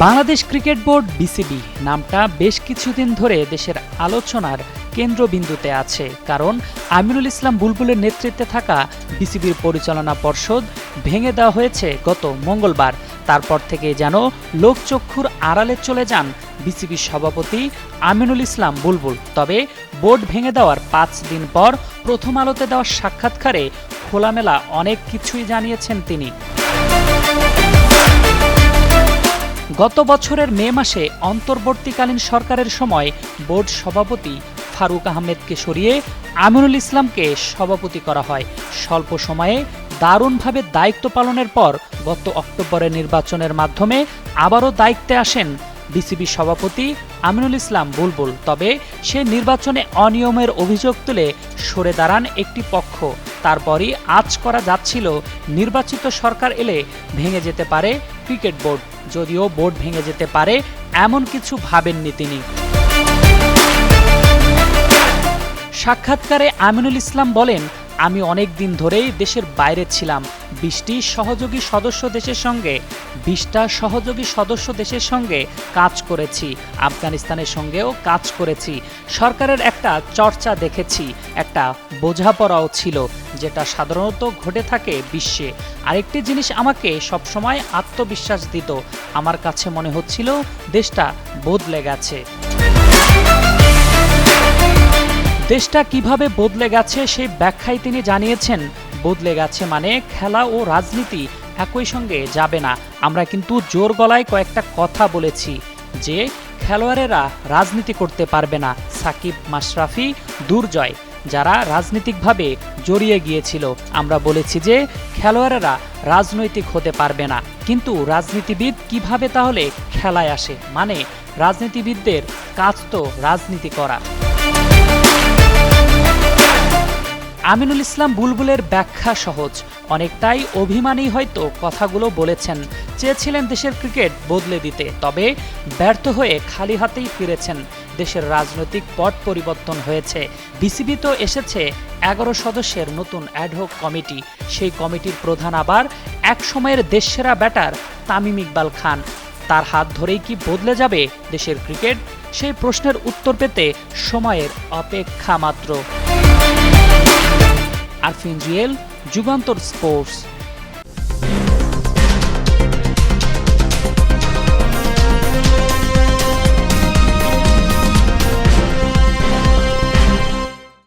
Bangladesh cricket board BCB নামটা বেশ কিছুদিন ধরে দেশের আলোচনার কেন্দ্রবিন্দুতে আছে, কারণ আমিনুল ইসলাম বুলবুলের নেতৃত্বে থাকা বিসিবির পরিচালনা পর্ষদ ভেঙে দেওয়া হয়েছে গত মঙ্গলবার। তারপর থেকে যেন লোকচক্ষুর আড়ালে চলে যান বিসিবির সভাপতি আমিনুল ইসলাম বুলবুল। তবে বোর্ড ভেঙে দেওয়ার 5 দিন পর প্রথম আলোতে দেওয়া সাক্ষাৎকারে খোলামেলা অনেক কিছুই জানিয়েছেন তিনি। গত বছরের মে মাসে অন্তর্বর্তীকালীন সরকারের সময় বোর্ড সভাপতি ফারুক আহমেদকে সরিয়ে আমিনুল ইসলামকে সভাপতি করা হয়। স্বল্প সময়ে দারুণভাবে দায়িত্ব পালনের পর গত অক্টোবরের নির্বাচনের মাধ্যমে আবারও দায়িত্বে আসেন বিসিবি সভাপতি আমিনুল ইসলাম বুলবুল। তবে সে নির্বাচনে অনিয়মের অভিযোগ তুলে সরে দাঁড়ান একটি পক্ষ। তারপরই আঁচ করা যাচ্ছিল নির্বাচিত সরকার এলে ভেঙে যেতে পারে ক্রিকেট বোর্ড। যদিও বোর্ড ভেঙে যেতে পারে এমন কিছু ভাবেননি তিনি। সাক্ষাৎকারে আমিনুল ইসলাম বলেন, আমি অনেক দিন ধরেই দেশের বাইরে ছিলাম। 20টা সহযোগী সদস্য দেশের সঙ্গে কাজ করেছি, আফগানিস্তানের সঙ্গেও কাজ করেছি। সরকারের একটা চর্চা দেখেছি, একটা বোঝাপড়াও ছিল, যেটা সাধারণত ঘটে থাকে বিশ্বে। আরেকটি জিনিস আমাকে সবসময় আত্মবিশ্বাস দিত। আমার কাছে মনে হচ্ছিল দেশটা বদলে গেছে। দেশটা কিভাবে বদলে গেছে সেই ব্যাখ্যায় তিনি জানিয়েছেন, বদলে গেছে মানে খেলা ও রাজনীতি একই সঙ্গে যাবে না। আমরা কিন্তু জোর গলায় কয়েকটা কথা বলেছি যে খেলোয়াড়েরা রাজনীতি করতে পারবে না। সাকিব, মাশরাফি, দুর্জয় যারা রাজনীতিকভাবে জড়িয়ে গিয়েছিল, আমরা বলেছি যে খেলোয়াড়েরা রাজনৈতিক হতে পারবে না। কিন্তু রাজনীতিবিদ কিভাবে তাহলে খেলায় আসে? মানে রাজনীতিবিদদের কাজ তো রাজনীতি করা। আমিনুল ইসলাম বুলবুলের ব্যাখ্যা সহজ, অনেকটাই অভিমানী হয়তো কথাগুলো বলেছেন। চেয়েছিলেন দেশের ক্রিকেট বদলে দিতে, তবে ব্যর্থ হয়ে খালি হাতেই ফিরেছেন। দেশের রাজনৈতিক পট পরিবর্তন হয়েছে। বিসিবি তো এসেছে 11 সদস্যের নতুন অ্যাডহক কমিটি। সেই কমিটির প্রধান আবার এক সময়ের দেশসেরা ব্যাটার তামিম ইকবাল খান। তার হাত ধরেই কি বদলে যাবে দেশের ক্রিকেট? সেই প্রশ্নের উত্তর পেতে সময়ের অপেক্ষা মাত্র। আরফিন জুয়েল, যুগান্তর স্পোর্টস।